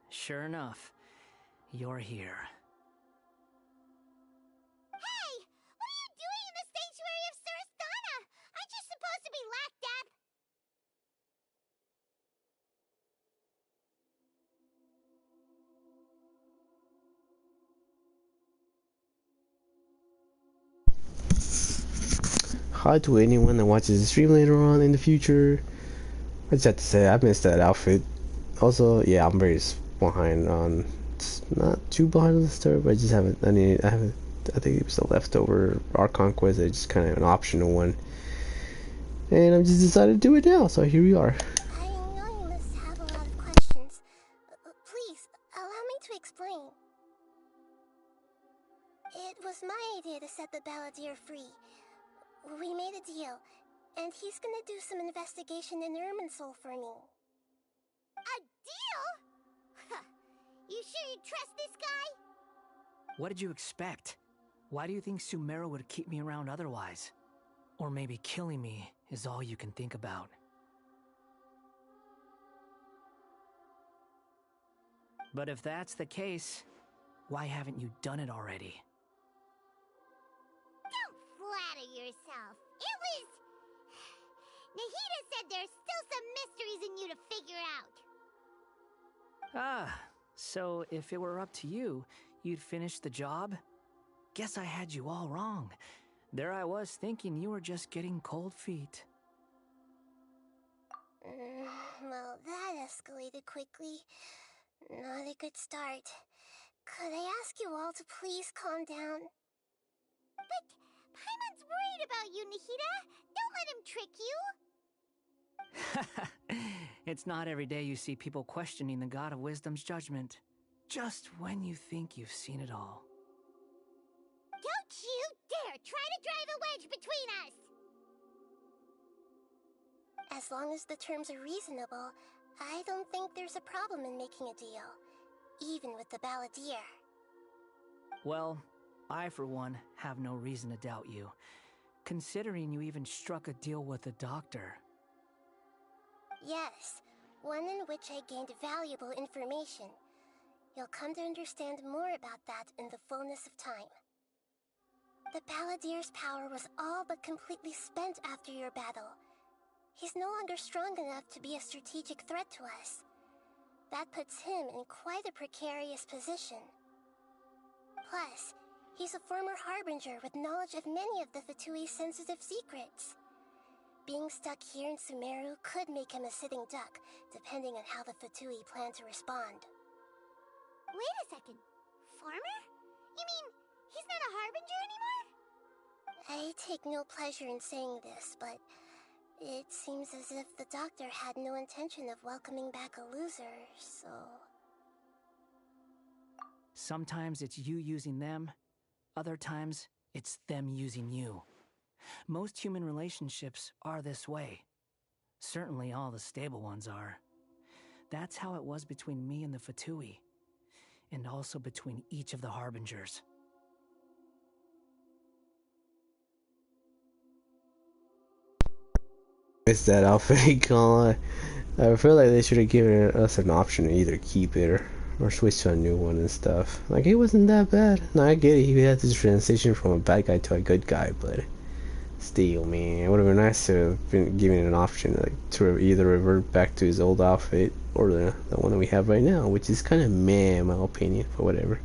Sure enough, you're here. Hey! What are you doing in the sanctuary of Surasthana? Aren't you supposed to be locked up? Hi to anyone that watches the stream later on in the future. I just have to say, I missed that outfit. Also, yeah, I'm very behind on, not too behind on the story, but I just haven't, I think it was the leftover Archon quest, it's just kind of an optional one. And I'm just decided to do it now, so here we are. I know you must have a lot of questions. Please, allow me to explain. It was my idea to set the Balladeer free. We made a deal, and he's gonna do some investigation in Irminsul for me. A deal? You sure you trust this guy? What did you expect? Why do you think Sumeru would keep me around otherwise? Or maybe killing me is all you can think about. But if that's the case, why haven't you done it already? Don't flatter yourself. It was... Nahida said there's still some mysteries in you to figure out. Ah, so if it were up to you, you'd finish the job? Guess I had you all wrong. There I was thinking you were just getting cold feet. Well, that escalated quickly. Not a good start. Could I ask you all to please calm down? But Paimon's worried about you, Nahida. Don't let him trick you. It's not every day you see people questioning the God of Wisdom's judgment. Just when you think you've seen it all. Don't you dare try to drive a wedge between us! As long as the terms are reasonable, I don't think there's a problem in making a deal. Even with the Balladeer. Well, I for one have no reason to doubt you, considering you even struck a deal with the doctor. Yes, one in which I gained valuable information. You'll come to understand more about that in the fullness of time. The Balladeer's power was all but completely spent after your battle. He's no longer strong enough to be a strategic threat to us. That puts him in quite a precarious position. Plus, he's a former Harbinger with knowledge of many of the Fatui's sensitive secrets. Being stuck here in Sumeru could make him a sitting duck, depending on how the Fatui plan to respond. Wait a second. Farmer? You mean he's not a Harbinger anymore? I take no pleasure in saying this, but it seems as if the doctor had no intention of welcoming back a loser, so... Sometimes it's you using them, other times it's them using you. Most human relationships are this way. Certainly all the stable ones are. That's how it was between me and the Fatui, and also between each of the Harbingers. It's that outfit, Colin. I feel like they should have given us an option to either keep it or switch to a new one and stuff. Like, it wasn't that bad. No, I get it. He had this transition from a bad guy to a good guy, but still, man, it would have been nice to have been given an option, like, to either revert back to his old outfit or the one that we have right now, which is kind of meh, in my opinion, but whatever.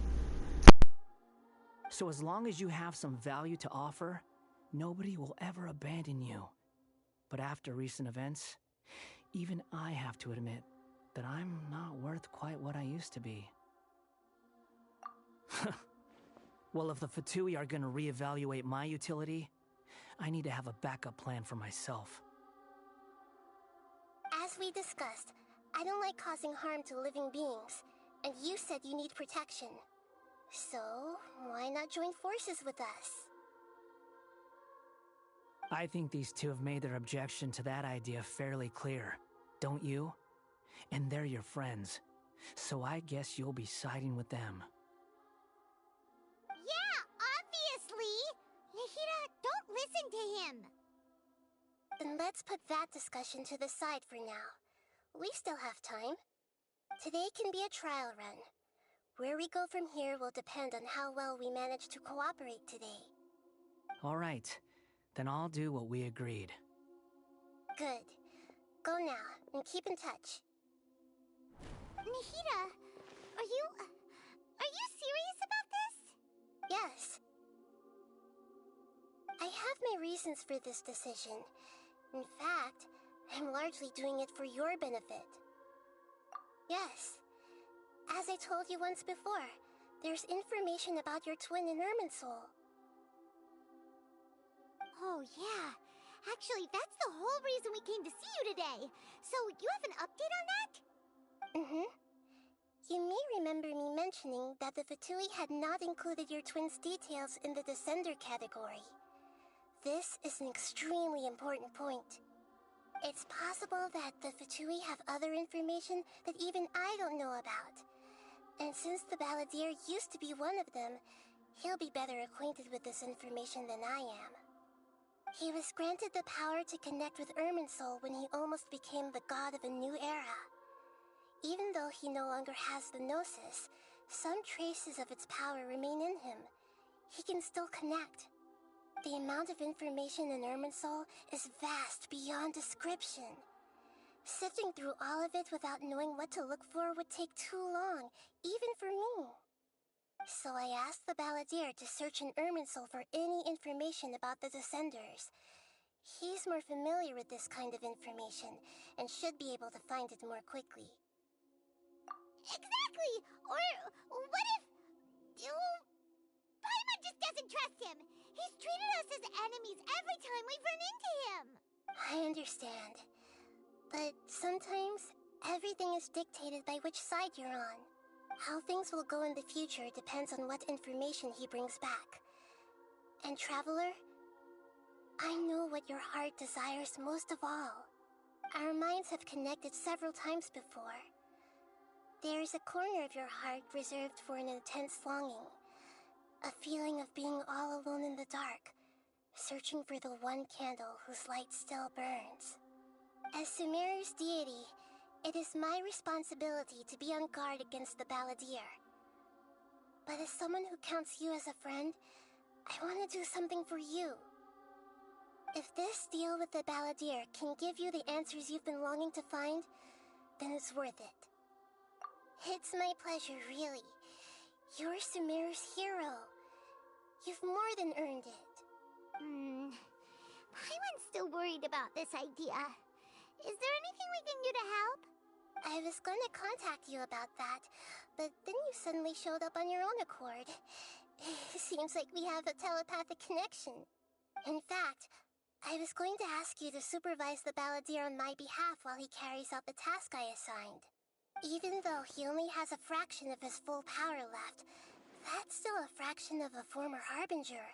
So as long as you have some value to offer, nobody will ever abandon you. But after recent events, even I have to admit that I'm not worth quite what I used to be. Well, if the Fatui are gonna reevaluate my utility, I need to have a backup plan for myself. As we discussed, I don't like causing harm to living beings, and you said you need protection. So, why not join forces with us? I think these two have made their objection to that idea fairly clear, don't you? And they're your friends, so I guess you'll be siding with them. Yeah, obviously! Nahida, don't listen to him! Then let's put that discussion to the side for now. We still have time. Today can be a trial run. Where we go from here will depend on how well we manage to cooperate today. All right, then I'll do what we agreed. Good. Go now, and keep in touch. Nahida, are you serious about this? Yes. I have my reasons for this decision. In fact, I'm largely doing it for your benefit. Yes. As I told you once before, there's information about your twin in Irminsul. Oh, yeah. Actually, that's the whole reason we came to see you today. So, you have an update on that? Mm-hmm. You may remember me mentioning that the Fatui had not included your twin's details in the Descender category. This is an extremely important point. It's possible that the Fatui have other information that even I don't know about. And since the Balladeer used to be one of them, he'll be better acquainted with this information than I am. He was granted the power to connect with Irminsul when he almost became the god of a new era. Even though he no longer has the Gnosis, some traces of its power remain in him. He can still connect. The amount of information in Irminsul is vast beyond description. Sifting through all of it without knowing what to look for would take too long, even for me. So I asked the Balladeer to search in Irminsul for any information about the Descenders. He's more familiar with this kind of information, and should be able to find it more quickly. Exactly! Or what if... Paimon just doesn't trust him! He's treated us as enemies every time we've run into him! I understand. But sometimes, everything is dictated by which side you're on. How things will go in the future depends on what information he brings back. And Traveler, I know what your heart desires most of all. Our minds have connected several times before. There is a corner of your heart reserved for an intense longing. A feeling of being all alone in the dark, searching for the one candle whose light still burns. As Sumeru's deity, it is my responsibility to be on guard against the Balladeer. But as someone who counts you as a friend, I want to do something for you. If this deal with the Balladeer can give you the answers you've been longing to find, then it's worth it. It's my pleasure, really. You're Sumeru's hero. You've more than earned it. Paimon's still worried about this idea. Is there anything we can do to help? I was going to contact you about that, but then you suddenly showed up on your own accord. Seems like we have a telepathic connection. In fact, I was going to ask you to supervise the Balladeer on my behalf while he carries out the task I assigned. Even though he only has a fraction of his full power left, that's still a fraction of a former Harbinger.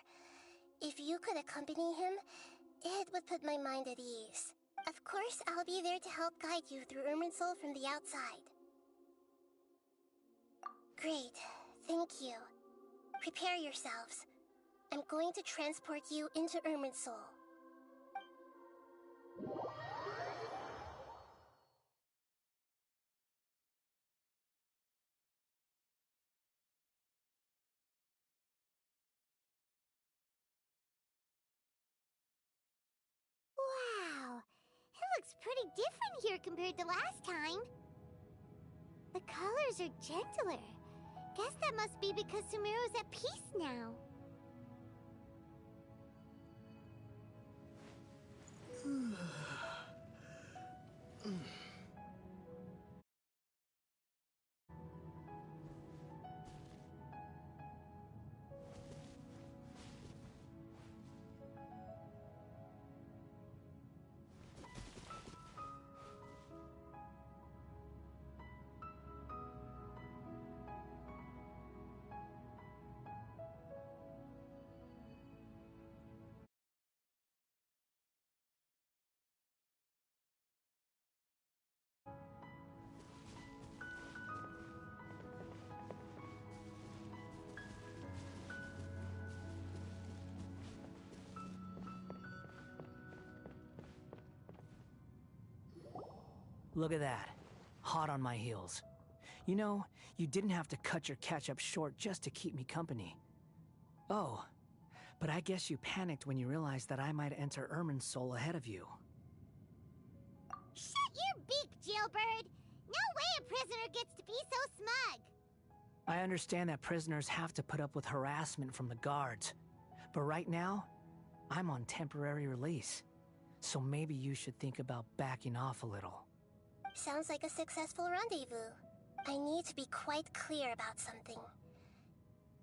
If you could accompany him, it would put my mind at ease. Of course, I'll be there to help guide you through Irminsul from the outside. Great, thank you. Prepare yourselves. I'm going to transport you into Irminsul. Wow, it looks pretty different here compared to last time. The colors are gentler. Guess that must be because Sumeru's at peace now. Look at that. Hot on my heels. You know, you didn't have to cut your catch-up short just to keep me company. Oh, but I guess you panicked when you realized that I might enter Irminsul ahead of you. Shut your beak, jailbird! No way a prisoner gets to be so smug! I understand that prisoners have to put up with harassment from the guards, but right now, I'm on temporary release, so maybe you should think about backing off a little. Sounds like a successful rendezvous. I need to be quite clear about something.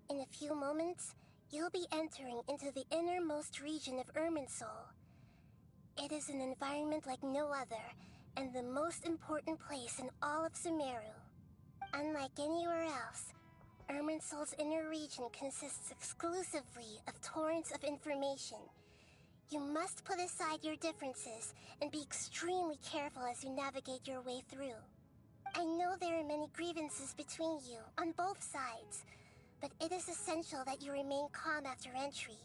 In a few moments, you'll be entering into the innermost region of Irminsul. It is an environment like no other, and the most important place in all of Sumeru. Unlike anywhere else, Irminsul's inner region consists exclusively of torrents of information. You must put aside your differences and be extremely careful as you navigate your way through. I know there are many grievances between you, on both sides, but it is essential that you remain calm after entry.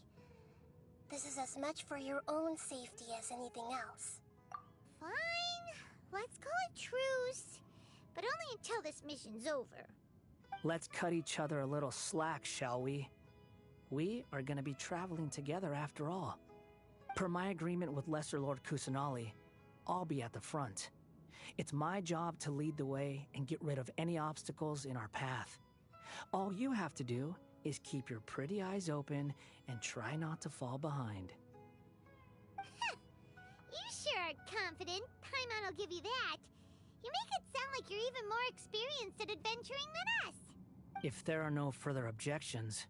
This is as much for your own safety as anything else. Fine. Let's call it truce. But only until this mission's over. Let's cut each other a little slack, shall we? We are going to be traveling together after all. Per my agreement with Lesser Lord Kusanali, I'll be at the front. It's my job to lead the way and get rid of any obstacles in our path. All you have to do is keep your pretty eyes open and try not to fall behind. You sure are confident. Paimon will give you that. You make it sound like you're even more experienced at adventuring than us. If there are no further objections,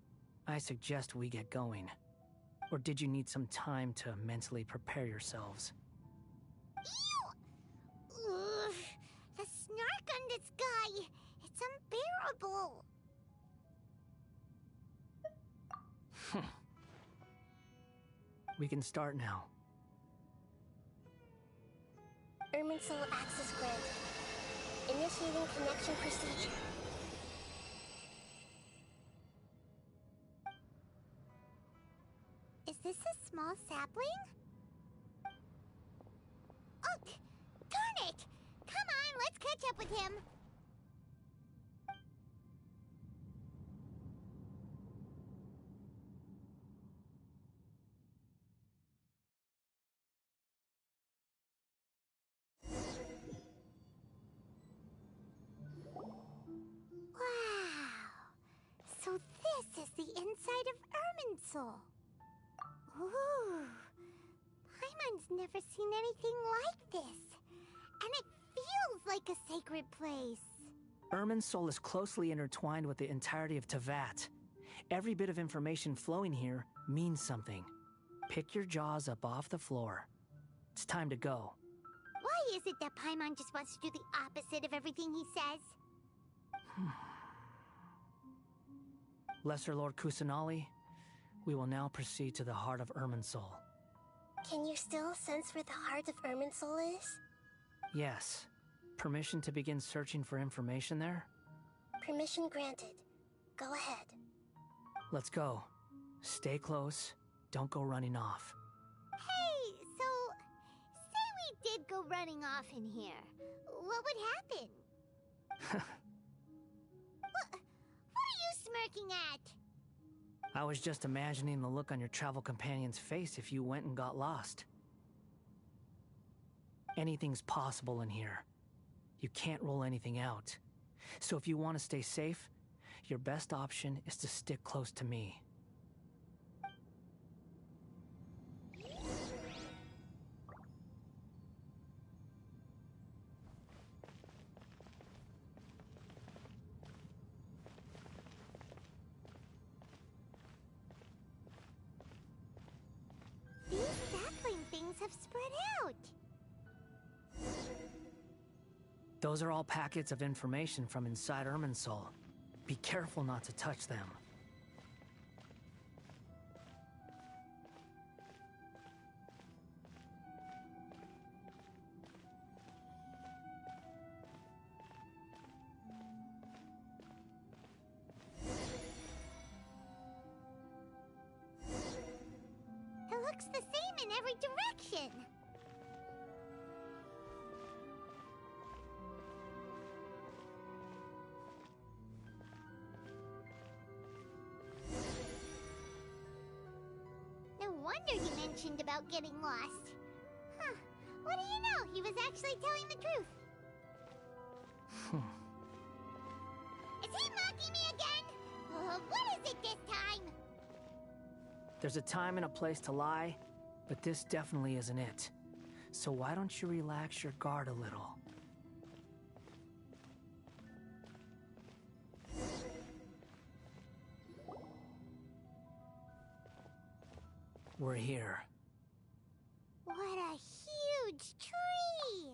I suggest we get going. Or did you need some time to mentally prepare yourselves? Ew! Ugh, the snark on this guy. It's unbearable. We can start now. Irminsul access granted. Initiating connection procedure. Is this a small sapling? Oh, darn it! Come on, let's catch up with him. Wow! So this is the inside of Irminsul. Ooh, Paimon's never seen anything like this. And it feels like a sacred place. Irminsul is closely intertwined with the entirety of Teyvat. Every bit of information flowing here means something. Pick your jaws up off the floor. It's time to go. Why is it that Paimon just wants to do the opposite of everything he says? Lesser Lord Kusanali, we will now proceed to the heart of Irminsul. Can you still sense where the heart of Irminsul is? Yes. Permission to begin searching for information there? Permission granted. Go ahead. Let's go. Stay close. Don't go running off. Hey, so, say we did go running off in here. What would happen? What are you smirking at? I was just imagining the look on your travel companion's face if you went and got lost. Anything's possible in here. You can't rule anything out. So if you want to stay safe, your best option is to stick close to me. These sapling things have spread out. Those are all packets of information from inside Irminsul. Be careful not to touch them. It looks the same in every direction. wonder you mentioned about getting lost. Huh. What do you know? He was actually telling the truth. Is he mocking me again? What is it this time? There's a time and a place to lie, but this definitely isn't it. So why don't you relax your guard a little? We're here. What a huge tree!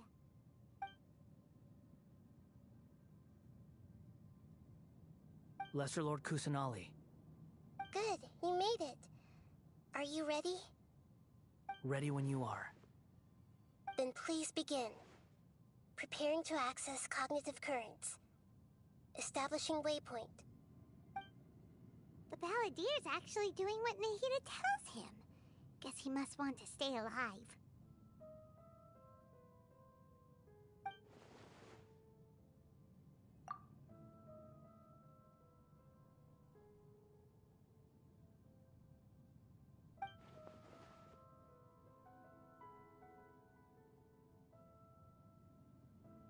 Lesser Lord Kusanali. Good, you made it. Are you ready? Ready when you are. Then please begin. Preparing to access cognitive currents. Establishing waypoint. The Balladeer's actually doing what Nahida tells him. Guess he must want to stay alive.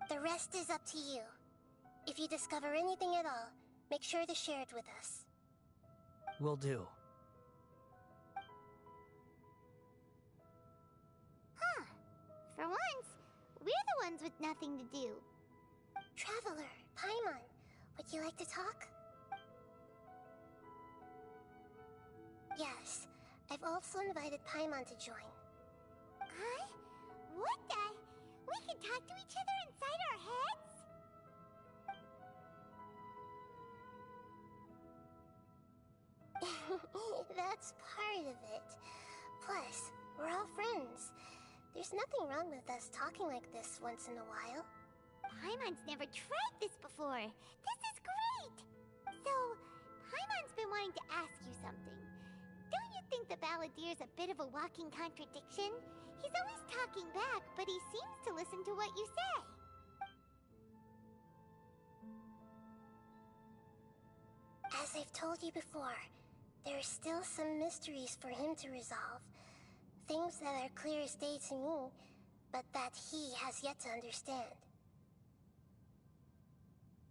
The rest is up to you. If you discover anything at all, make sure to share it with us. Will do. Huh. For once, we're the ones with nothing to do. Traveler, Paimon, would you like to talk? Yes, I've also invited Paimon to join. Huh? What the? We can talk to each other inside our heads? That's part of it. Plus, we're all friends. There's nothing wrong with us talking like this once in a while. Paimon's never tried this before. This is great! So, Paimon's been wanting to ask you something. Don't you think the Balladeer's a bit of a walking contradiction? He's always talking back, but he seems to listen to what you say. As I've told you before, there are still some mysteries for him to resolve. Things that are clear as day to me, but that he has yet to understand.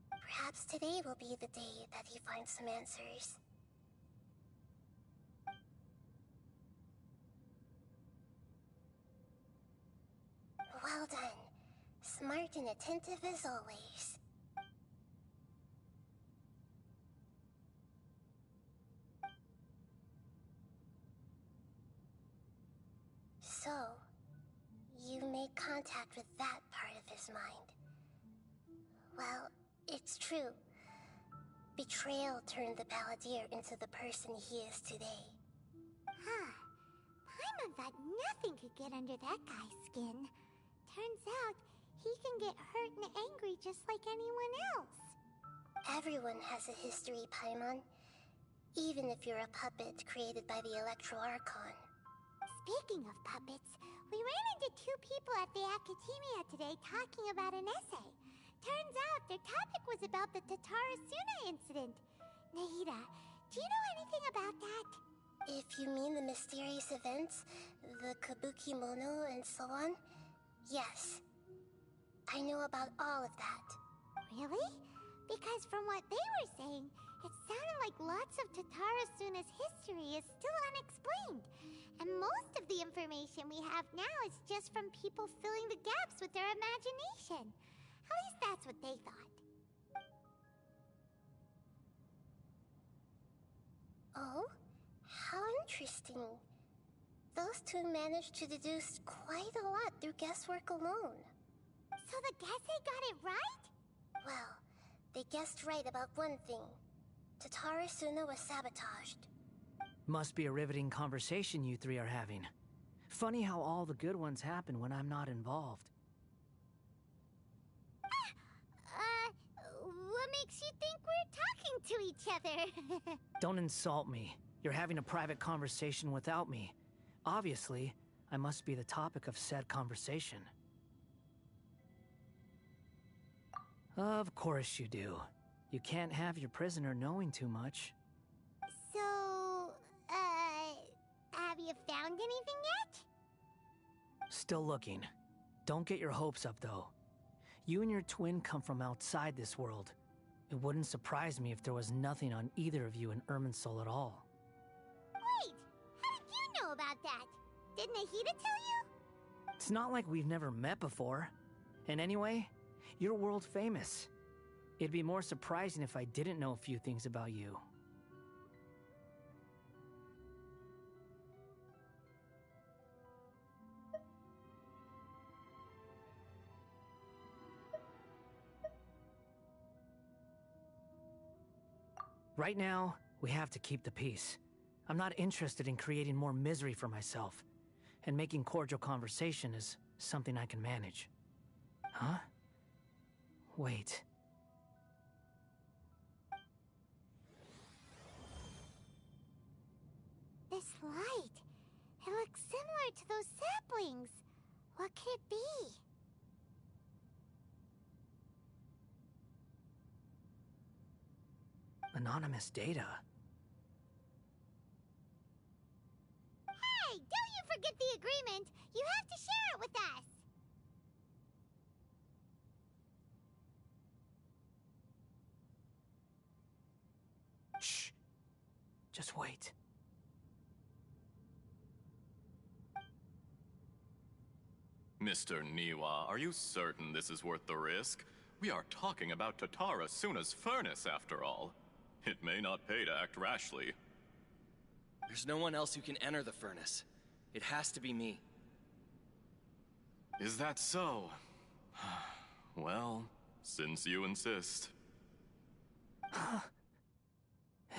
Perhaps today will be the day that he finds some answers. Well done. Smart and attentive as always. So, you made contact with that part of his mind. Well, it's true. Betrayal turned the Balladeer into the person he is today. Huh. Paimon thought nothing could get under that guy's skin. Turns out, he can get hurt and angry just like anyone else. Everyone has a history, Paimon. Even if you're a puppet created by the Archon. Speaking of puppets, we ran into two people at the Academia today talking about an essay. Turns out their topic was about the Tatarasuna incident. Nahida, do you know anything about that? If you mean the mysterious events, the Kabuki Mono and so on, yes. I know about all of that. Really? Because from what they were saying, it sounded like lots of Tatarasuna's history is still unexplained. And most of the information we have now is just from people filling the gaps with their imagination. At least that's what they thought. Oh? How interesting. Those two managed to deduce quite a lot through guesswork alone. So the Gesse got it right? Well, they guessed right about one thing. Tatarasuna was sabotaged. Must be a riveting conversation you three are having. Funny how all the good ones happen when I'm not involved. What makes you think we're talking to each other? Don't insult me. You're having a private conversation without me. Obviously, I must be the topic of said conversation. Of course you do. You can't have your prisoner knowing too much. So, have you found found anything yet? Still looking. Don't get your hopes up, though. You and your twin come from outside this world. It wouldn't surprise me if there was nothing on either of you in Irminsul at all. Wait, how did you know about that? Did Nahida tell you? It's not like we've never met before. And anyway, you're world famous. It'd be more surprising if I didn't know a few things about you. Right now, we have to keep the peace. I'm not interested in creating more misery for myself, and making cordial conversation is something I can manage. Huh? Wait. This light, it looks similar to those saplings. What could it be? Anonymous data. Hey, don't you forget the agreement! You have to share it with us! Shh. Just wait. Mr. Niwa, are you certain this is worth the risk? We are talking about Tatara Suna's furnace, after all. It may not pay to act rashly. There's no one else who can enter the furnace. It has to be me. Is that so? Well, since you insist.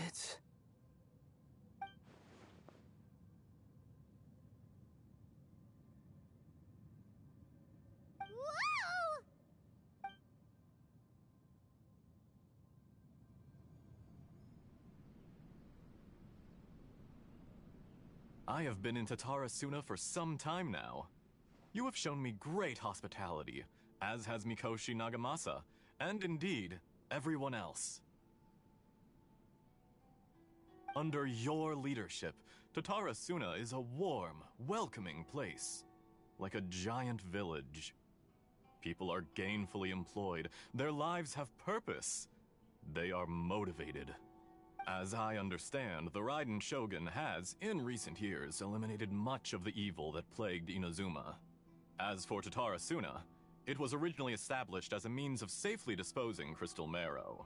It's... Whoa! I have been in Tatara Suna for some time now. You have shown me great hospitality, as has Mikoshi Nagamasa, and indeed, everyone else. Under your leadership, Tatara Suna is a warm, welcoming place, like a giant village. People are gainfully employed, their lives have purpose, they are motivated. As I understand, the Raiden Shogun has, in recent years, eliminated much of the evil that plagued Inazuma. As for Tatara Suna, it was originally established as a means of safely disposing crystal marrow.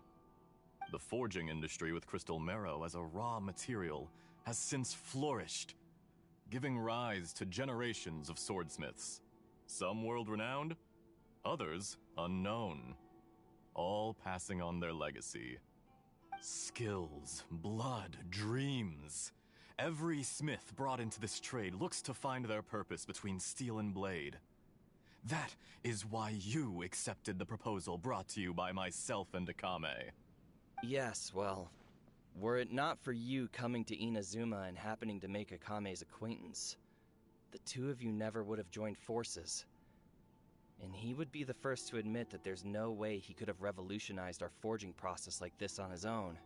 The forging industry with crystal marrow as a raw material has since flourished, giving rise to generations of swordsmiths. Some world-renowned, others unknown, all passing on their legacy. Skills, blood, dreams. Every smith brought into this trade looks to find their purpose between steel and blade. That is why you accepted the proposal brought to you by myself and Akame. Yes, well, were it not for you coming to Inazuma and happening to make Akame's acquaintance, the two of you never would have joined forces. And he would be the first to admit that there's no way he could have revolutionized our forging process like this on his own.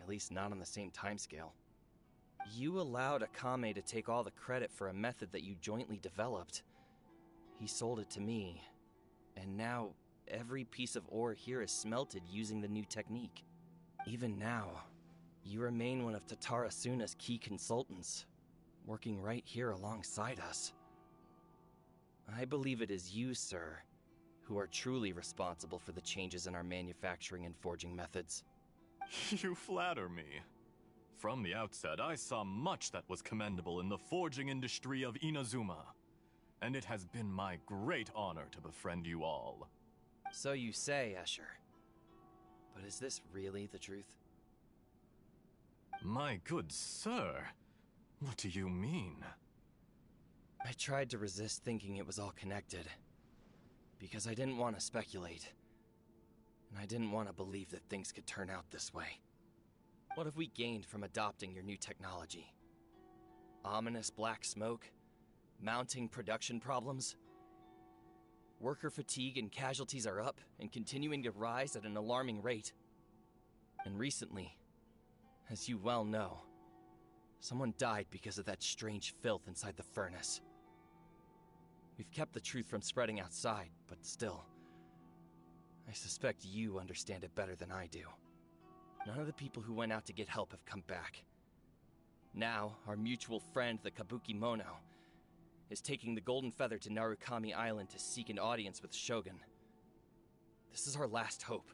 At least not on the same timescale. You allowed Akame to take all the credit for a method that you jointly developed. He sold it to me, and now every piece of ore here is smelted using the new technique. Even now, you remain one of Tatara Suna's key consultants, working right here alongside us. I believe it is you, sir, who are truly responsible for the changes in our manufacturing and forging methods. You flatter me. From the outset, I saw much that was commendable in the forging industry of Inazuma, and it has been my great honor to befriend you all. So you say, Escher. But is this really the truth? My good sir, what do you mean? I tried to resist thinking it was all connected, because I didn't want to speculate, and I didn't want to believe that things could turn out this way. What have we gained from adopting your new technology? Ominous black smoke? Mounting production problems? Worker fatigue and casualties are up and continuing to rise at an alarming rate. And recently, as you well know, Someone died because of that strange filth inside the furnace. We've kept the truth from spreading outside, but still, I suspect you understand it better than I do. None of the people who went out to get help have come back. Now, our mutual friend, the Kabuki Mono, is taking the Golden Feather to Narukami Island to seek an audience with Shogun. This is our last hope.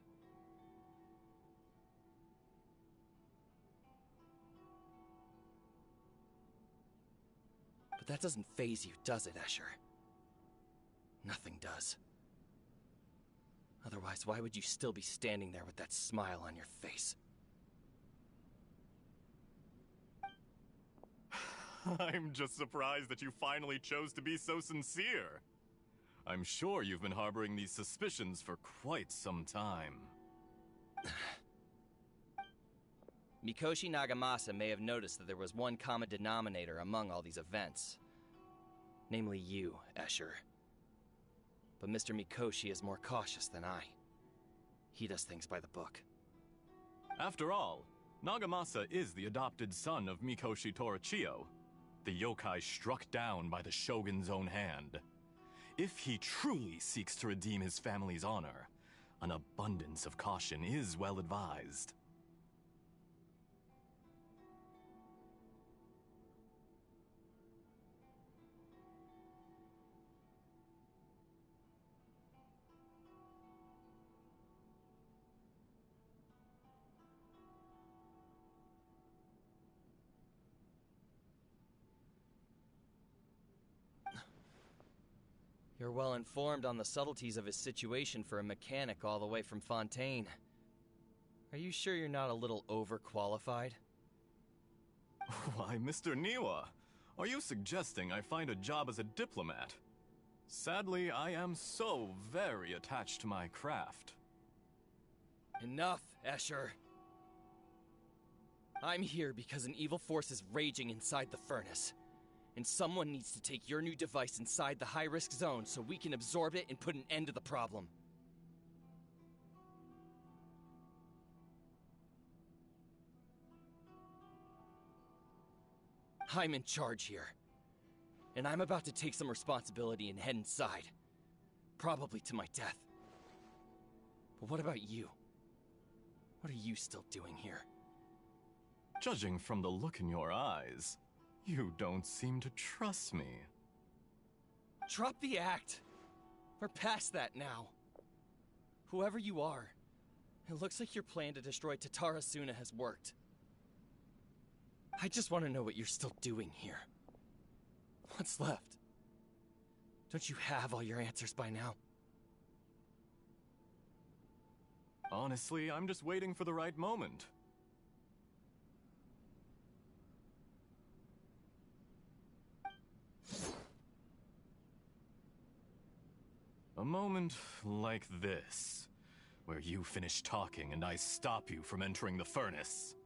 But that doesn't faze you, does it, Escher? Nothing does. Otherwise, why would you still be standing there with that smile on your face? I'm just surprised that you finally chose to be so sincere. I'm sure you've been harboring these suspicions for quite some time. Mikoshi Nagamasa may have noticed that there was one common denominator among all these events. Namely you, Escher. But Mr. Mikoshi is more cautious than I. He does things by the book. After all, Nagamasa is the adopted son of Mikoshi Torichio, the yokai struck down by the Shogun's own hand. If he truly seeks to redeem his family's honor, an abundance of caution is well advised. You're well informed on the subtleties of his situation for a mechanic all the way from Fontaine. Are you sure you're not a little overqualified? Why, Mr. Niwa, are you suggesting I find a job as a diplomat? Sadly, I am so very attached to my craft. Enough, Escher. I'm here because an evil force is raging inside the furnace. And someone needs to take your new device inside the high-risk zone so we can absorb it and put an end to the problem. I'm in charge here. And I'm about to take some responsibility and head inside. Probably to my death. But what about you? What are you still doing here? Judging from the look in your eyes, you don't seem to trust me. Drop the act! We're past that now. Whoever you are, it looks like your plan to destroy Tatara Suna has worked. I just want to know what you're still doing here. What's left? Don't you have all your answers by now? Honestly, I'm just waiting for the right moment. A moment like this, where you finish talking and I stop you from entering the furnace.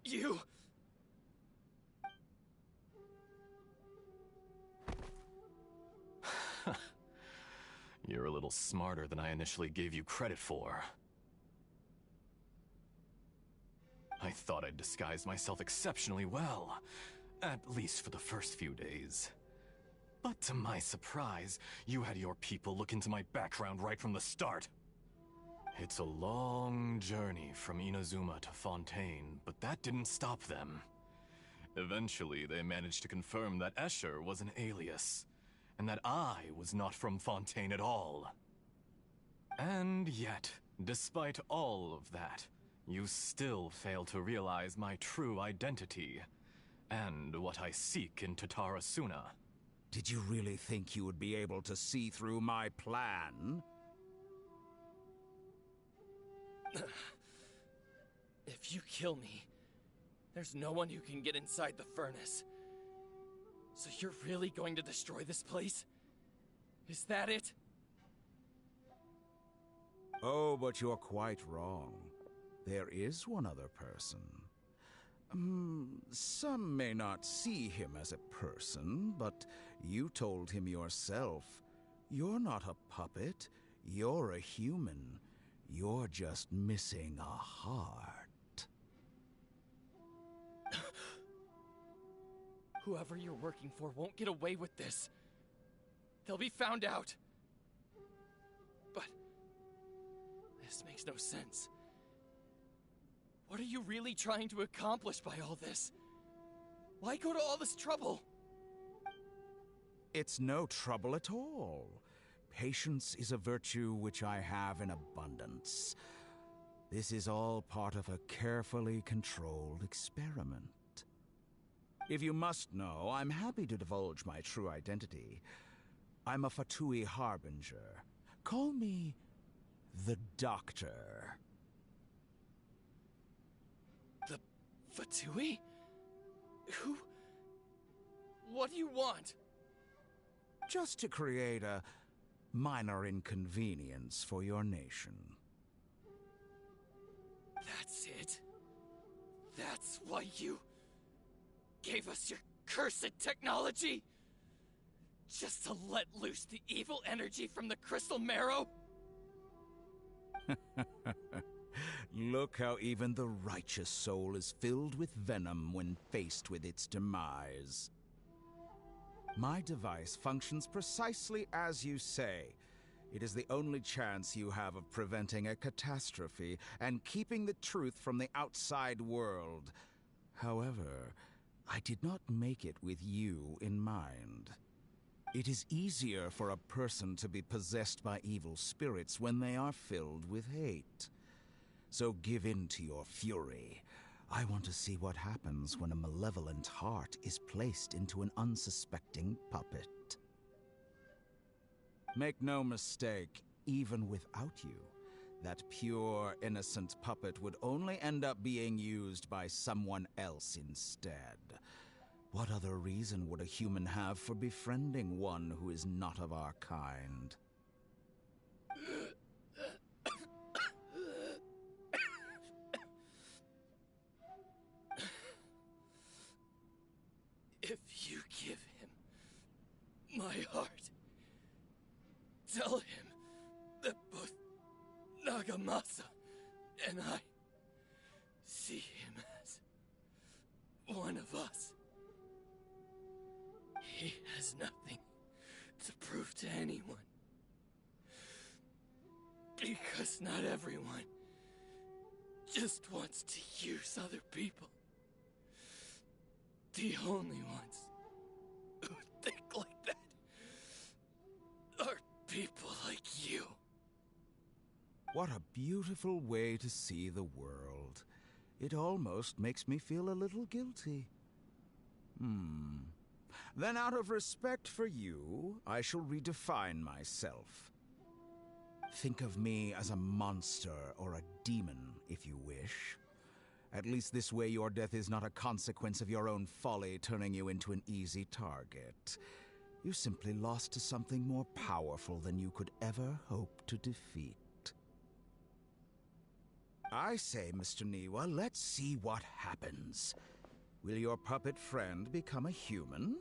You... You're a little smarter than I initially gave you credit for. I thought I'd disguised myself exceptionally well. At least for the first few days. But to my surprise, you had your people look into my background right from the start. It's a long journey from Inazuma to Fontaine, but that didn't stop them. Eventually, they managed to confirm that Escher was an alias, and that I was not from Fontaine at all. And yet, despite all of that, you still fail to realize my true identity. And what I seek in Tatara Suna. Did you really think you would be able to see through my plan? If you kill me, there's no one who can get inside the furnace. So you're really going to destroy this place? Is that it? Oh, but you're quite wrong. There is one other person. Some may not see him as a person, but you told him yourself. You're not a puppet. You're a human. You're just missing a heart. Whoever you're working for won't get away with this. They'll be found out. But this makes no sense. What are you really trying to accomplish by all this? Why go to all this trouble? It's no trouble at all. Patience is a virtue which I have in abundance. This is all part of a carefully controlled experiment. If you must know, I'm happy to divulge my true identity. I'm a Fatui Harbinger. Call me the Doctor. The Fatui? Who? What do you want? Just to create a minor inconvenience for your nation. That's it? That's why you gave us your cursed technology? Just to let loose the evil energy from the crystal marrow? Look how even the righteous soul is filled with venom when faced with its demise. My device functions precisely as you say. It is the only chance you have of preventing a catastrophe and keeping the truth from the outside world. However, I did not make it with you in mind. It is easier for a person to be possessed by evil spirits when they are filled with hate. So give in to your fury. I want to see what happens when a malevolent heart is placed into an unsuspecting puppet. Make no mistake, even without you, that pure, innocent puppet would only end up being used by someone else instead. What other reason would a human have for befriending one who is not of our kind? If you give him my heart, tell him that both Nagamasa and I see him as one of us. He has nothing to prove to anyone. Because not everyone just wants to use other people. The only ones who think like that are people like you. What a beautiful way to see the world. It almost makes me feel a little guilty. Then out of respect for you, I shall redefine myself. Think of me as a monster or a demon, if you wish. At least this way your death is not a consequence of your own folly turning you into an easy target. You simply lost to something more powerful than you could ever hope to defeat. I say, Mr. Niwa, let's see what happens. Will your puppet friend become a human?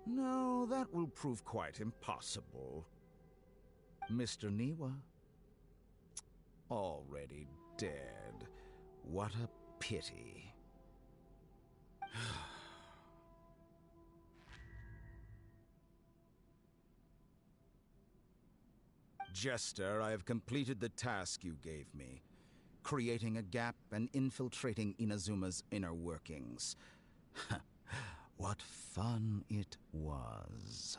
No, that will prove quite impossible. Mr. Niwa? Already dead. What a pity. Jester, I have completed the task you gave me. Creating a gap and infiltrating Inazuma's inner workings. What fun it was.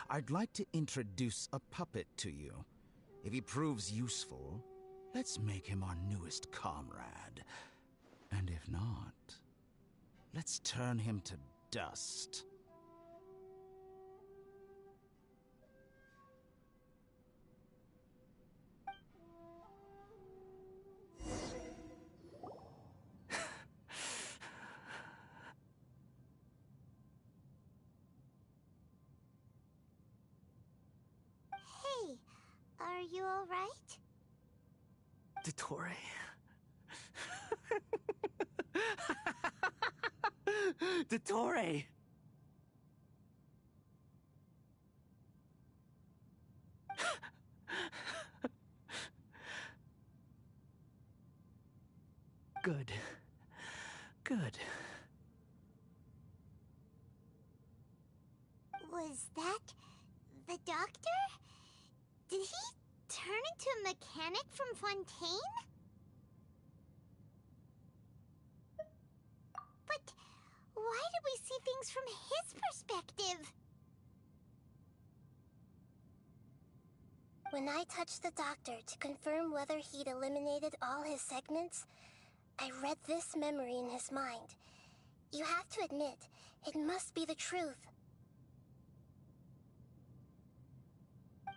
I'd like to introduce a puppet to you. If he proves useful, let's make him our newest comrade. And if not, let's turn him to dust. Hey, are you alright? Dottore? Dottore! Good. Good. Was that the doctor? Did he turn into a mechanic from Fontaine? But why did we see things from his perspective? When I touched the doctor to confirm whether he'd eliminated all his segments, I read this memory in his mind. You have to admit, it must be the truth.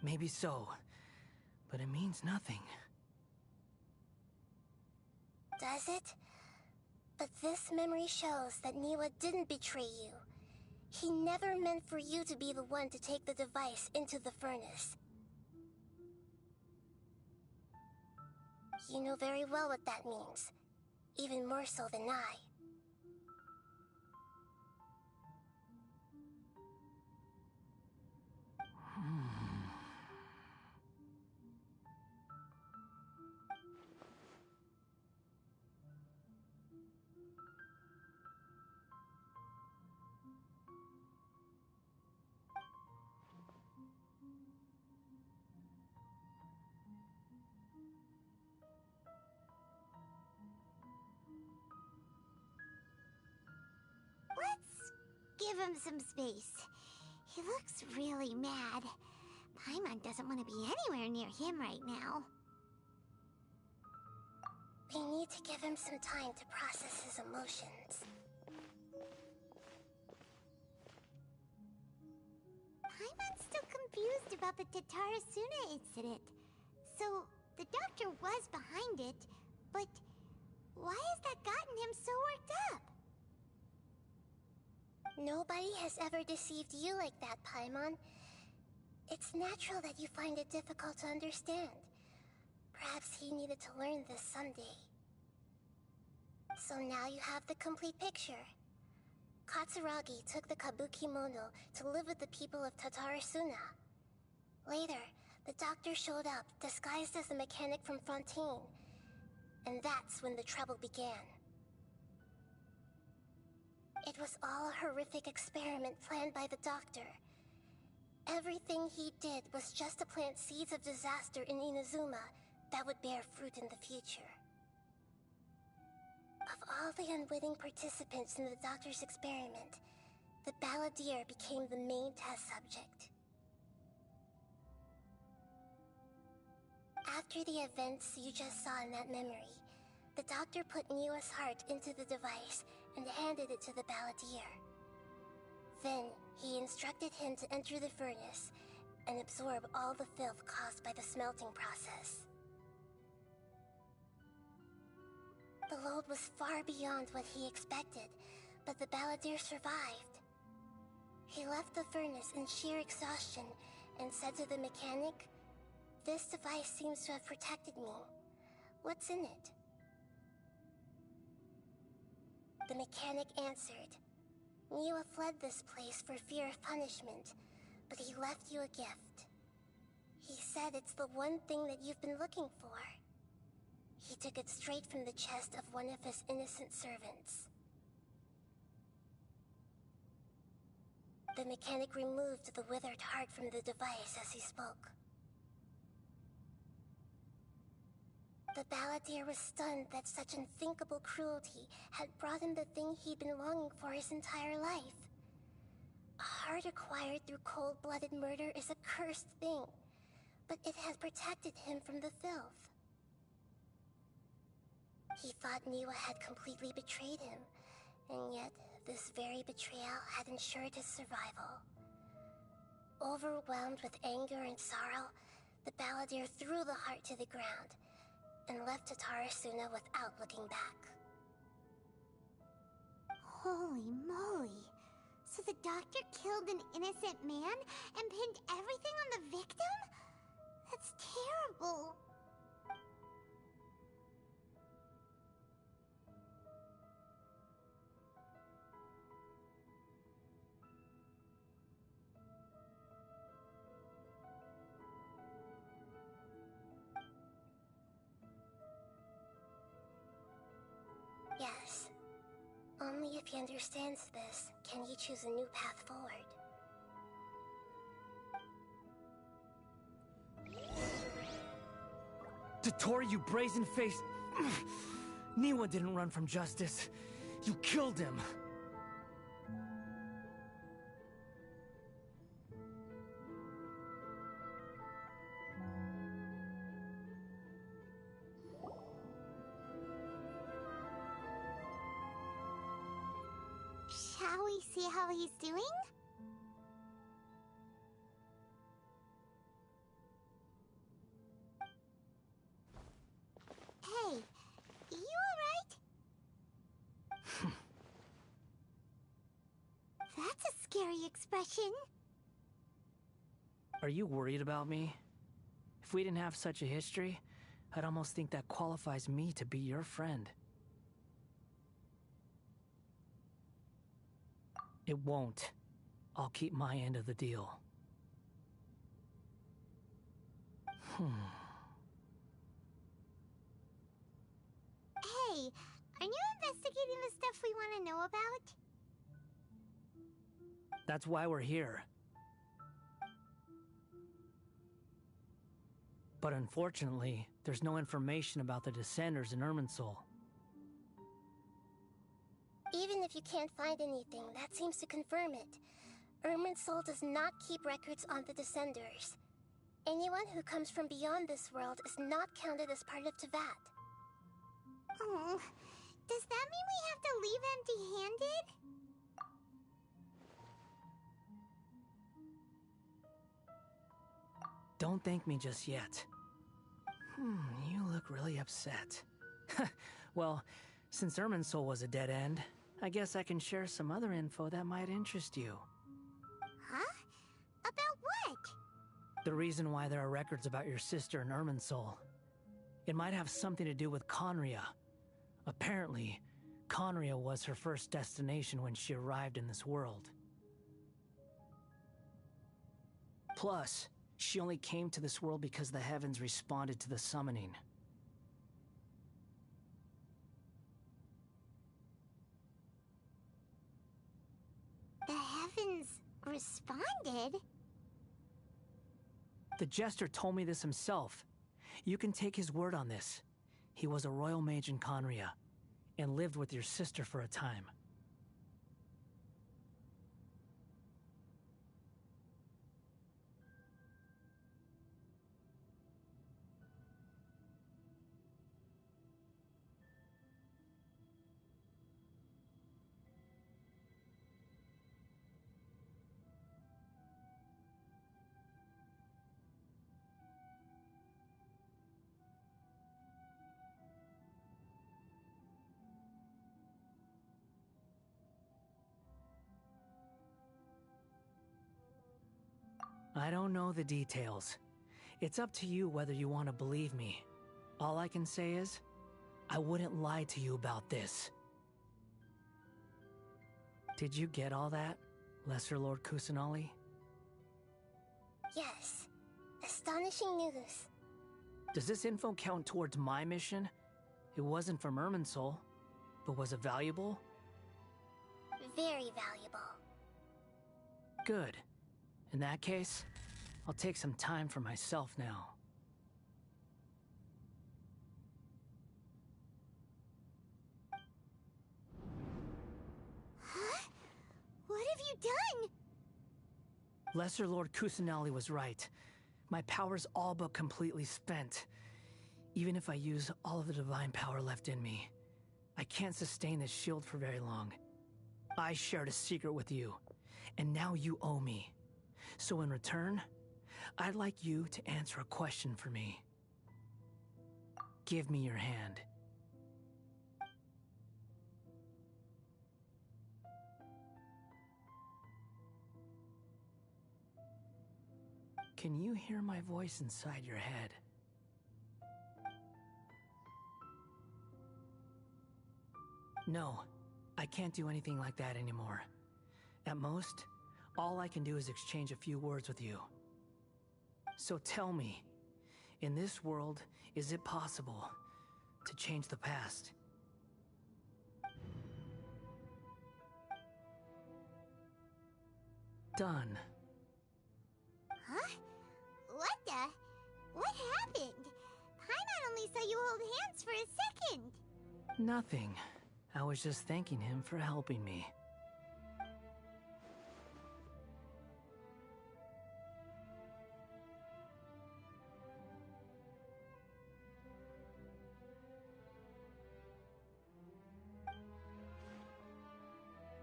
Maybe so, but it means nothing. Does it? But this memory shows that Niwa didn't betray you. He never meant for you to be the one to take the device into the furnace. You know very well what that means, even more so than I. Let's give him some space. He looks really mad. Paimon doesn't want to be anywhere near him right now. We need to give him some time to process his emotions. Paimon's still confused about the Tatarasuna incident. So, the doctor was behind it, but why has that gotten him so worked up? Nobody has ever deceived you like that, Paimon. It's natural that you find it difficult to understand. Perhaps he needed to learn this someday. So now you have the complete picture. Katsuragi took the Kabuki Mono to live with the people of Tatarasuna. Later, the doctor showed up, disguised as a mechanic from Fontaine. And that's when the trouble began. It was all a horrific experiment planned by the doctor. Everything he did was just to plant seeds of disaster in Inazuma that would bear fruit in the future. Of all the unwitting participants in the doctor's experiment, the balladeer became the main test subject. After the events you just saw in that memory, the doctor put Niwa's heart into the device and handed it to the balladeer. Then, he instructed him to enter the furnace and absorb all the filth caused by the smelting process. The load was far beyond what he expected, but the balladeer survived. He left the furnace in sheer exhaustion and said to the mechanic, "This device seems to have protected me. What's in it?" The mechanic answered, "Niwa fled this place for fear of punishment, but he left you a gift. He said it's the one thing that you've been looking for." He took it straight from the chest of one of his innocent servants. The mechanic removed the withered heart from the device as he spoke. The balladeer was stunned that such unthinkable cruelty had brought him the thing he'd been longing for his entire life. A heart acquired through cold-blooded murder is a cursed thing, but it had protected him from the filth. He thought Niwa had completely betrayed him, and yet this very betrayal had ensured his survival. Overwhelmed with anger and sorrow, the balladeer threw the heart to the ground and left Tatarasuna without looking back. Holy moly! So the doctor killed an innocent man and pinned everything on the victim? That's terrible! if he understands this, can he choose a new path forward? Dottore, you brazen-faced... Niwa didn't run from justice. You killed him. Shall we see how he's doing? Hey, you alright? That's a scary expression. Are you worried about me? If we didn't have such a history, I'd almost think that qualifies me to be your friend. It won't. I'll keep my end of the deal. Hey, are you investigating the stuff we want to know about? That's why we're here. But unfortunately, there's no information about the Descenders in Irminsul. Even if you can't find anything, that seems to confirm it. Irminsul does not keep records on the Descenders. Anyone who comes from beyond this world is not counted as part of Tevat. Oh, does that mean we have to leave empty-handed? Don't thank me just yet. You look really upset. Well, since Irminsul was a dead end, I guess I can share some other info that might interest you. Huh? About what? The reason why there are records about your sister in Irminsul. It might have something to do with Conria. Apparently, Conria was her first destination when she arrived in this world. Plus, she only came to this world because the heavens responded to the summoning. The heavens responded? The Jester told me this himself. You can take his word on this. He was a royal mage in Conria, and lived with your sister for a time. I don't know the details. It's up to you whether you want to believe me. All I can say is, I wouldn't lie to you about this. Did you get all that, Lesser Lord Kusanali? Yes. Astonishing news. Does this info count towards my mission? It wasn't from Irminsul, but was it valuable? Very valuable. Good. In that case, I'll take some time for myself now. Huh? What have you done? Lesser Lord Kusanali was right. My power's all but completely spent. Even if I use all of the divine power left in me, I can't sustain this shield for very long. I shared a secret with you, and now you owe me. So in return, I'd like you to answer a question for me. Give me your hand. Can you hear my voice inside your head? No, I can't do anything like that anymore. At most, all I can do is exchange a few words with you. So tell me, in this world, is it possible to change the past? Done. Huh? What the? What happened? Paimon only saw you hold hands for a second. Nothing. I was just thanking him for helping me.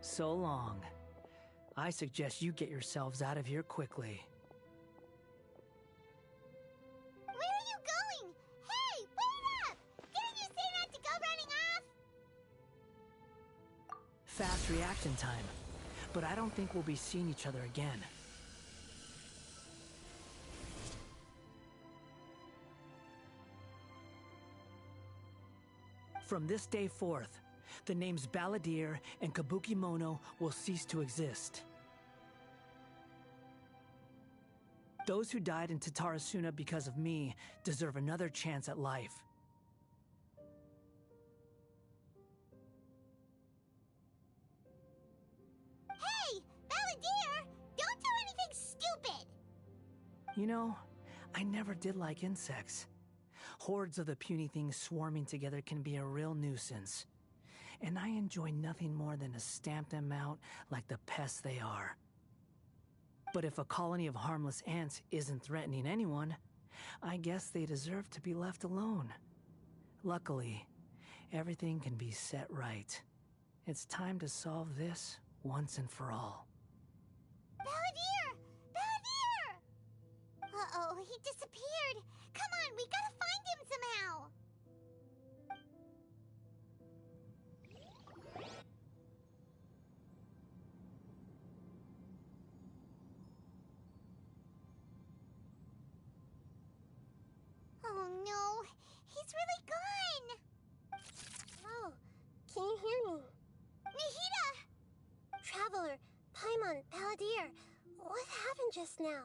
So long. I suggest you get yourselves out of here quickly. Where are you going? Hey, wait up! Didn't you say not to go running off? Fast reaction time. But I don't think we'll be seeing each other again. From this day forth, the names Balladeer and Kabukimono will cease to exist. Those who died in Tatarasuna because of me deserve another chance at life. Hey, Balladeer! Don't do anything stupid! You know, I never did like insects. Hordes of the puny things swarming together can be a real nuisance. And I enjoy nothing more than to stamp them out like the pests they are. But if a colony of harmless ants isn't threatening anyone, I guess they deserve to be left alone. Luckily, everything can be set right. It's time to solve this once and for all. Balladeer! Balladeer! Uh-oh, he disappeared. Come on, we gotta find him somehow. Oh no, he's really gone! Oh, can you hear me? Nahida! Traveler, Paimon, Balladeer, what happened just now?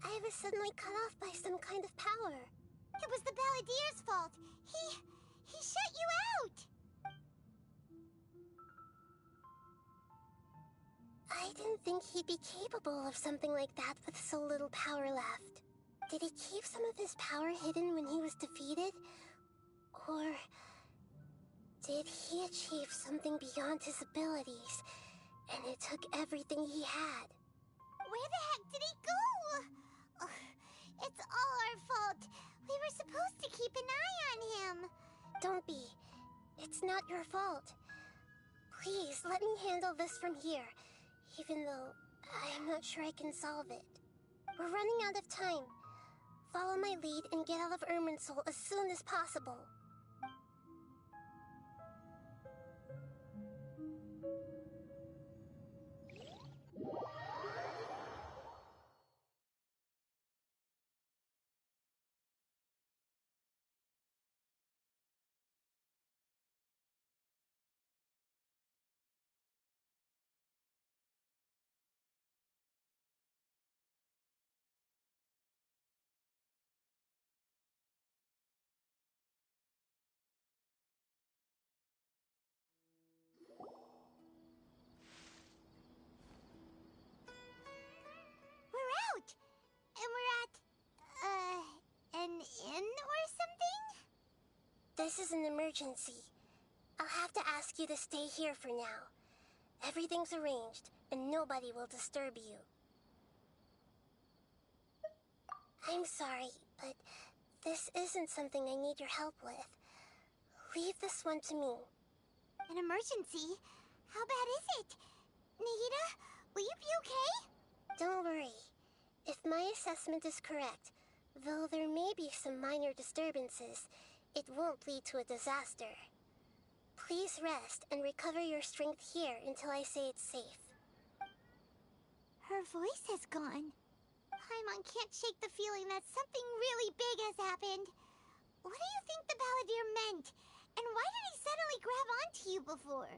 I was suddenly cut off by some kind of power. It was the Balladeer's fault. He shut you out! I didn't think he'd be capable of something like that with so little power left. Did he keep some of his power hidden when he was defeated? Or did he achieve something beyond his abilities, and it took everything he had? Where the heck did he go? Ugh, it's all our fault. We were supposed to keep an eye on him. Don't be. It's not your fault. Please, let me handle this from here, even though I'm not sure I can solve it. We're running out of time. Follow my lead and get out of Irminsul as soon as possible. We're out! And we're at, an inn or something? This is an emergency. I'll have to ask you to stay here for now. Everything's arranged, and nobody will disturb you. I'm sorry, but this isn't something I need your help with. Leave this one to me. An emergency? How bad is it? Nahida, will you be okay? Don't worry. If my assessment is correct, though there may be some minor disturbances, it won't lead to a disaster. Please rest and recover your strength here until I say it's safe. Her voice has gone. Paimon can't shake the feeling that something really big has happened. What do you think the Balladeer meant? And why did he suddenly grab onto you before?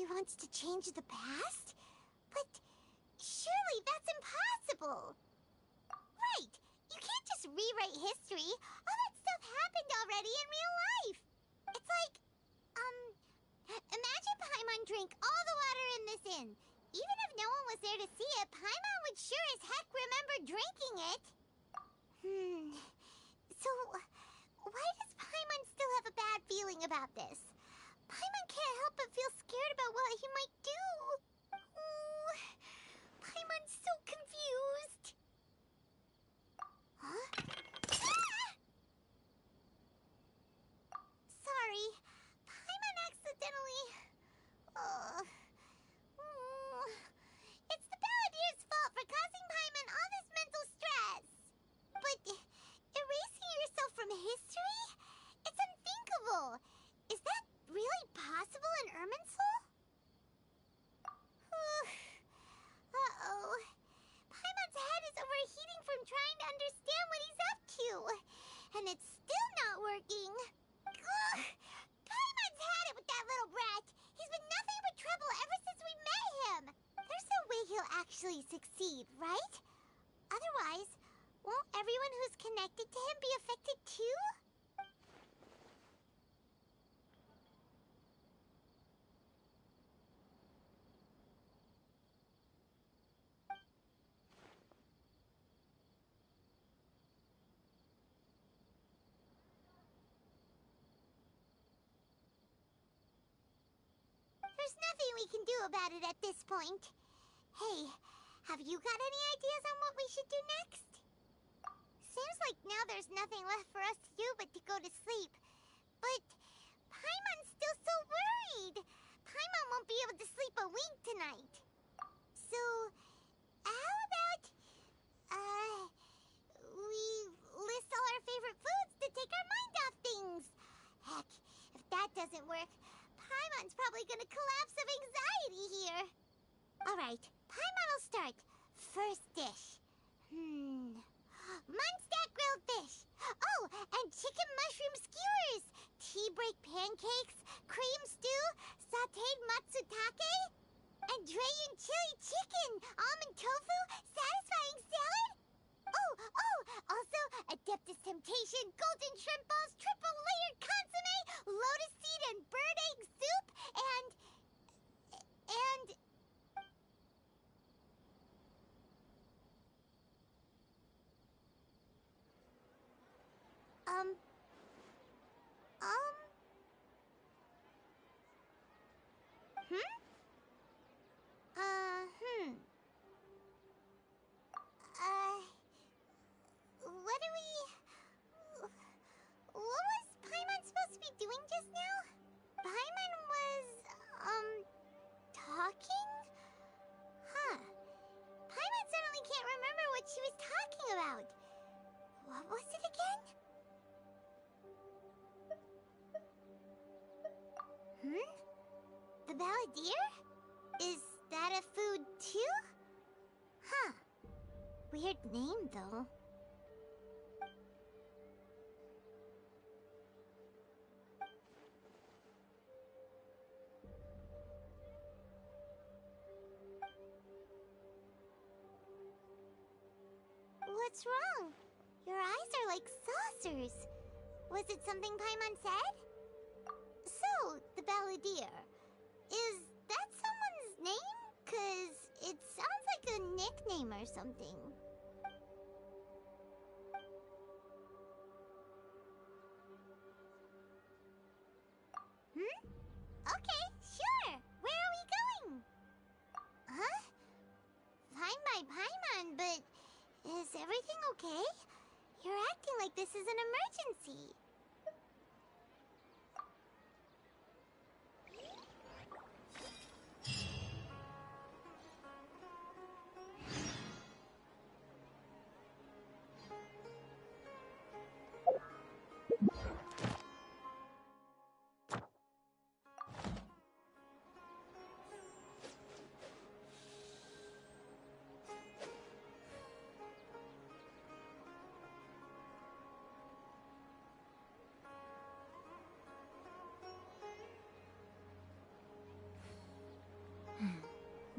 He wants to change the past? But surely that's impossible! Right! You can't just rewrite history! All that stuff happened already in real life! It's like, imagine Paimon drank all the water in this inn. Even if no one was there to see it, Paimon would sure as heck remember drinking it. So, why does Paimon still have a bad feeling about this? Paimon can't help but feel scared about what he might do. Oh, Paimon's so confused. Huh? Ah! Sorry, Paimon accidentally... It's the Balladeer's fault for causing Paimon all this mental stress. But erasing yourself from history? It's unthinkable. Is that really possible in Irminsul? Uh-oh. Paimon's head is overheating from trying to understand what he's up to. And it's still not working. Ugh. Paimon's had it with that little brat. He's been nothing but trouble ever since we met him. There's no way he'll actually succeed, right? Otherwise, won't everyone who's connected to him be affected too? There's nothing we can do about it at this point. Hey, have you got any ideas on what we should do next? Seems like now there's nothing left for us to do but to go to sleep. But Paimon's still so worried. Paimon won't be able to sleep a wink tonight. So, how about, we list all our favorite foods to take our mind off things? Heck, if that doesn't work, Paimon's probably gonna collapse of anxiety here. Alright, Paimon will start. First dish. Munstack grilled fish. Oh, and chicken mushroom skewers. Tea break pancakes, cream stew, sauteed matsutake, and Drayan chili chicken, almond tofu, satisfying salad. Oh, also Adeptus Temptation, golden shrimp balls, triple layered consomme, lotus seed and bird egg soup, and... What was Paimon supposed to be doing just now? Paimon was, talking? Huh. Paimon suddenly can't remember what she was talking about. What was it again? The Balladeer? Is that a food too? Huh. Weird name, though. What's wrong? Your eyes are like saucers. Was it something Paimon said? So, the Balladeer. Is that someone's name? 'Cause it sounds like a nickname or something. Okay, sure. Where are we going? Huh? Fine by Paimon, but is everything okay? You're acting like this is an emergency.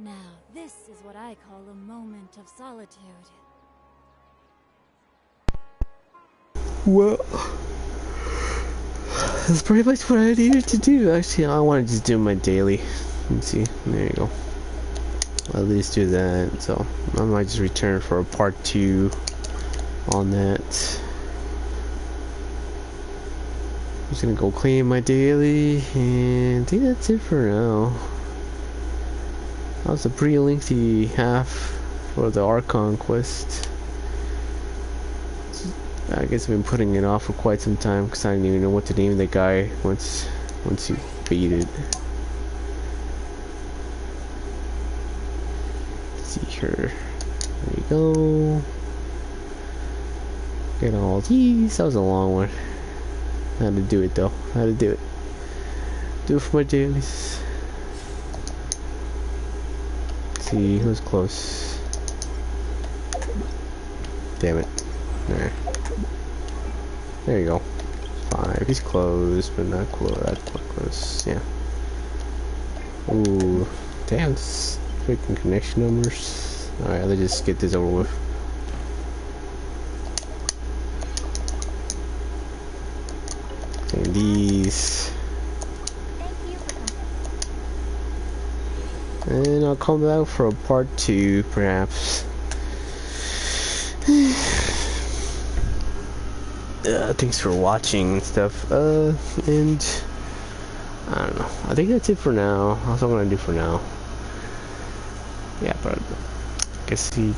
Now, this is what I call a moment of solitude. Well, that's pretty much what I needed to do. Actually, I want to just do my daily. Let's see. There you go. I'll at least do that. So I might just return for a part 2 on that. I'm just gonna go clean my daily, and I think that's it for now. That was a pretty lengthy half for the Archon quest. I guess I've been putting it off for quite some time because I didn't even know what to name the guy once you beat it. Let's see here. There you go. Get all these. That was a long one. I had to do it though. I had to do it. Do it for my dailies. Let's see who's close. Damn it. There. There you go. 5. He's close, but not close. That's quite close. Yeah. Ooh. Damn, this freaking connection numbers. Alright, let's just get this over with. And these. And I'll come back for a part 2, perhaps. Thanks for watching and stuff. And I don't know. I think that's it for now. That's what I'm gonna do for now. Yeah, but I guess see.